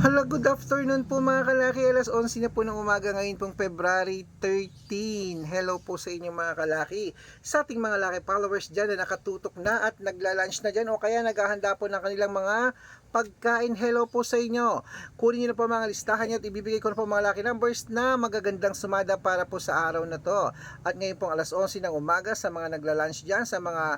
Hala, good afternoon po mga kalaki. Alas 11 na po ng umaga ngayon pong February 13. Hello po sa inyo mga kalaki. Sa ating mga laki followers dyan na nakatutok na at nagla-lunch na dyan o kaya naghahanda po ng kanilang mga pagkain. Hello po sa inyo. Kunin nyo na po mga listahan nyo at ibibigay ko na po mga lucky numbers na magagandang sumada para po sa araw na to. At ngayon pong alas 11 ng umaga sa mga nagla-lunch dyan, sa mga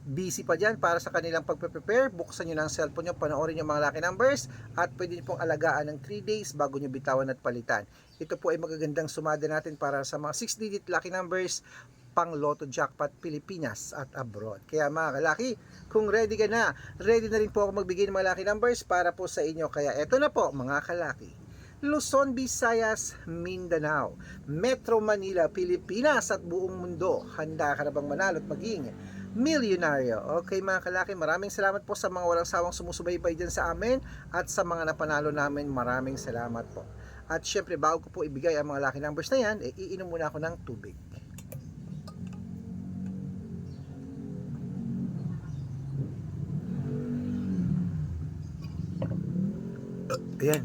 busy pa dyan para sa kanilang pagpe-prepare, buksan nyo ng cellphone nyo, panoorin yung mga lucky numbers at pwede nyo pong alagaan ng 3 days bago nyo bitawan at palitan. Ito po ay magagandang sumada natin para sa mga 6-digit lucky numbers pang Lotto Jackpot Pilipinas at abroad. Kaya mga kalaki, kung ready ka na, ready na rin po ako magbigay ng mga lucky numbers para po sa inyo. Kaya eto na po mga kalaki. Luzon, Visayas, Mindanao, Metro Manila, Pilipinas at buong mundo. Handa ka na bang manalo at maging milyonaryo? Okay mga kalaki, maraming salamat po sa mga walang sawang sumusubaybay dyan sa amin at sa mga napanalo namin, maraming salamat po. At syempre bago ko po ibigay ang mga lucky numbers na yan, iinom muna ako ng tubig. Ayan.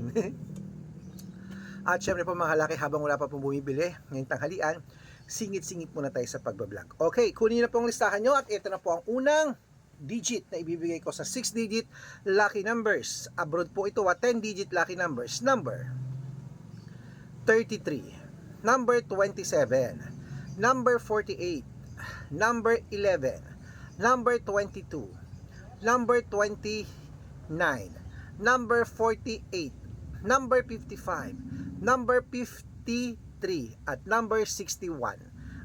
At syempre po mga kalaki, habang wala pa pong bumibili ngayong tanghalian, singit-singit muna tayo sa pagbablog. Okay, kunin nyo na po ang listahan nyo at ito na po ang unang digit na ibibigay ko sa 6-digit lucky numbers. Abroad po ito, 10-digit lucky numbers. Number 33, number 27, number 48, number 11, number 22, number 29, number 48, number 55, number 53, at number 61.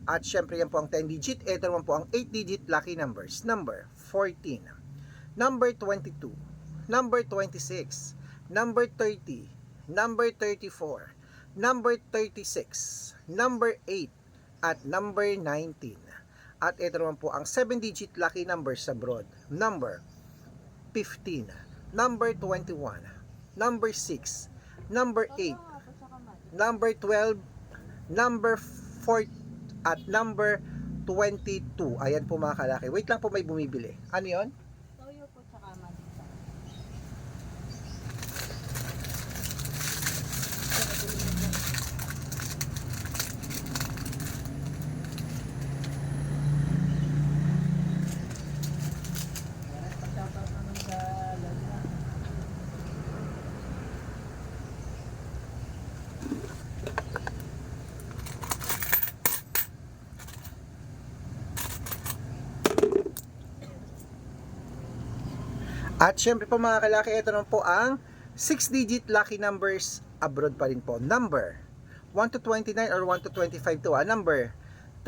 At syempre yan po ang 10-digit. Ito naman po ang 8-digit lucky numbers. Number 14, number 22, number 26, number 30, number 34, number 36, number 8, at number 19. At ito naman po ang 7-digit lucky numbers abroad. Number 15, number 21, number 6, number 8, number 12, number 4, at number 22. Ayan po mga kalaki. Wait lang po, may bumibili. Ano yun? Toyo po tsaka mantika. At syempre po mga kalaki, ito naman po ang 6-digit lucky numbers abroad pa rin po. Number 1 to 29 or 1 to 25 to number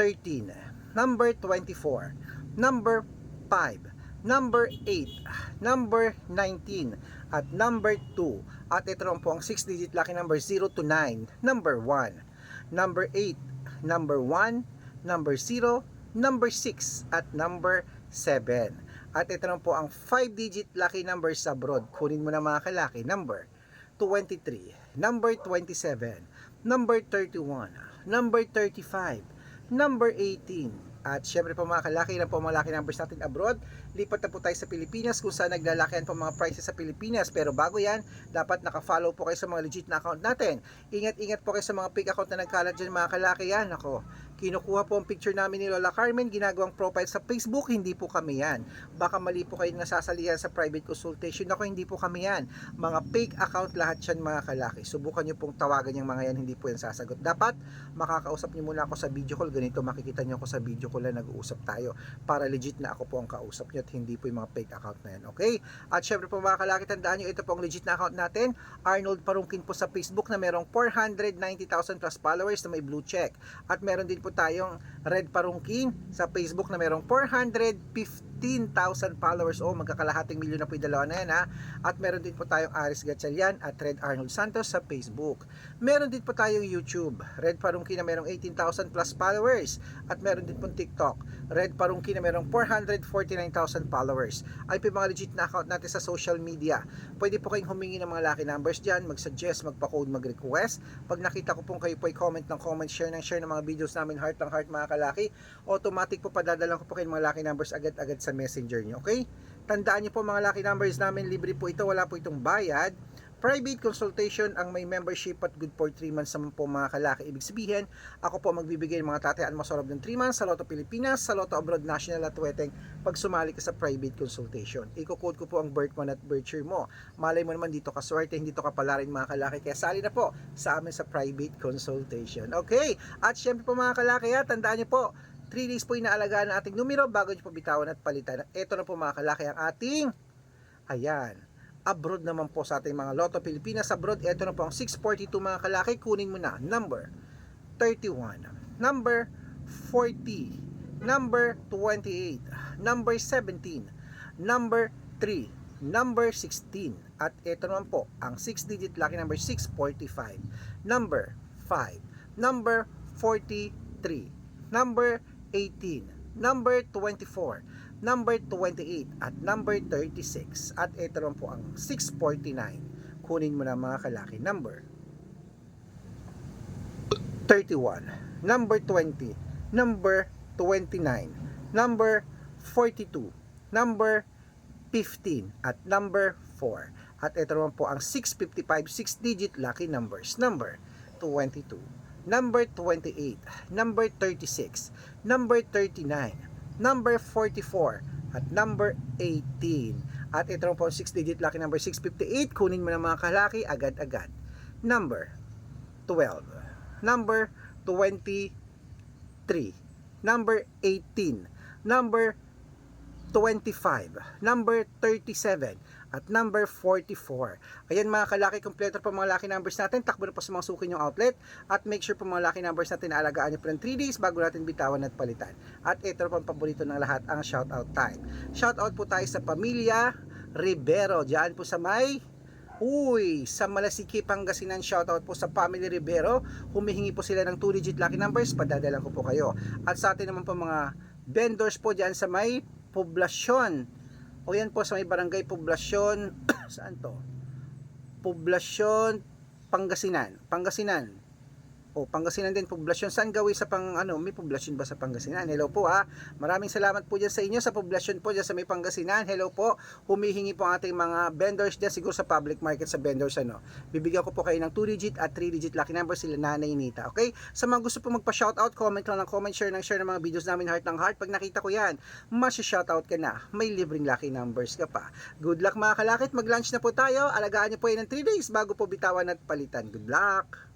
13, number 24, number 5, number 8, number 19, at number 2. At ito naman po ang 6-digit lucky number 0 to 9, number 1, number 8, number 1, number 0, number 6, at number 7. At ito naman po ang 5-digit lucky numbers abroad. Kunin mo na mga kalaki. Number 23, number 27, number 31, number 35, number 18. At syempre po mga kalaki, na po mga lucky numbers natin abroad. Lipat na po tayo sa Pilipinas kung saan naglalakihan po mga prices sa Pilipinas. Pero bago yan, dapat nakafollow po kayo sa mga legit na account natin. Ingat-ingat po kayo sa mga fake account na nagkalat dyan mga kalaki yan. Ako, kinukuha po ang picture namin ni Lola Carmen, ginagawang profile sa Facebook, hindi po kami yan. Baka mali po kayo nasasalihan sa private consultation. Ako, hindi po kami yan. Mga fake account lahat yan mga kalaki. Subukan nyo pong tawagan yung mga yan, hindi po yan sasagot. Dapat makakausap nyo muna ako sa video call. Ganito makikita nyo ako sa video call na nag-uusap tayo para legit na ako po ang kausap nyo at hindi po yung mga fake account na yan. Okay? At syempre po mga kalaki, tandaan nyo, ito po ang legit na account natin. Arnold Parungkin po sa Facebook na merong 490,000 plus followers na may blue check. At meron din po tayong Red Parungkin sa Facebook na merong 415,000 followers. Magkakalahating milyon na po yung dalawa na yan ha. At meron din po tayong Aris Gatchalian at Red Arnold Santos sa Facebook. Meron din po tayong YouTube, Red Parungkin na merong 18,000 plus followers. At meron din po TikTok, Red Parungkin na merong 449,000 followers. Ay po mga legit na account natin sa social media. Pwede po kayong humingi ng mga lucky numbers dyan, mag-suggest, magpa-code, mag-request. Pag nakita ko pong kayo po ay comment ng comment, share ng mga videos namin, heart ng heart mga kalaki, automatic po padadalan ko po kayo mga lucky numbers agad-agad sa messenger nyo. Okay? Tandaan nyo po mga lucky numbers namin, libre po ito, wala po itong bayad. Private consultation ang may membership at good for 3 months naman po mga kalaki. Ibig sabihin, ako po magbibigay ng mga tatayaan masarap ng 3 months sa Lotto Pilipinas, sa Lotto Abroad National at Weteng pag sumali ka sa private consultation. Iko-code ko po ang birth month at birth year mo. Malay mo naman dito ka swerte, hindi to kapalarin mga kalaki. Kaya sali na po sa amin sa private consultation. Okay, at syempre po mga kalaki, tandaan niyo po, 3 days po inaalagaan ng ating numero bago niyo po bitawan at palitan. Ito na po mga kalaki ang ating, ayan, abroad naman po sa ating mga Lotto Pilipinas abroad. Ito na po ang 642 mga kalaki. Kunin mo na number 31, number 40, number 28, number 17, number 3, number 16. At ito naman po ang 6-digit lucky number 645, number 5, number 43, number 18, number 24, number 28 at number 36. At ito naman po ang 649. Kunin mo na mga kalaki. Number 31, number 20, number 29, number 42, number 15 at number 4. At ito naman po ang 655 6-digit lucky numbers. Number 22, number 28, number 36, number 39, number 44, at number 18. At ito po ang 6-digit lucky number 658. Kunin mo na mga kalaki agad-agad. Number 12, number 23, number 18, number 25, number 37, at number 44. Ayan mga kalaki, kompleto po mga lucky numbers natin. Takbo na po sa mga suki yung outlet. At make sure po mga lucky numbers natin na alagaan nyo po ng 3 days bago natin bitawan at palitan. At ito po ang paborito ng lahat, ang shoutout time. Shoutout po tayo sa pamilya Rivero. Diyan po sa may sa Malasiki, Pangasinan. Shoutout po sa Family Rivero. Humihingi po sila ng 2-digit lucky numbers. Padadalan ko po kayo. At sa atin naman po mga vendors po diyan sa may Poblasyon. O yan po sa may barangay Poblasyon. Saan to? Poblasyon Pangasinan. Pangasinan din, Poblasyon. Saan gawin sa may Poblasyon ba sa Pangasinan? Hello po ha. Maraming salamat po dyan sa inyo sa Poblasyon po dyan sa may Pangasinan. Hello po. Humihingi po ang ating mga vendors dyan siguro sa public market sa vendors Bibigyan ko po kayo ng 2-digit at 3-digit lucky number sila Nanay Nita. Okay? Sa mga gusto po magpa-shoutout, comment lang ng comment, share ng mga videos namin heart ng heart. Pag nakita ko yan, masya-shoutout ka na. May libreng lucky numbers ka pa. Good luck mga kalakit. Mag-lunch na po tayo. Alagaan niyo po yan ng 3 days bago po bitawan at palitan. Good luck!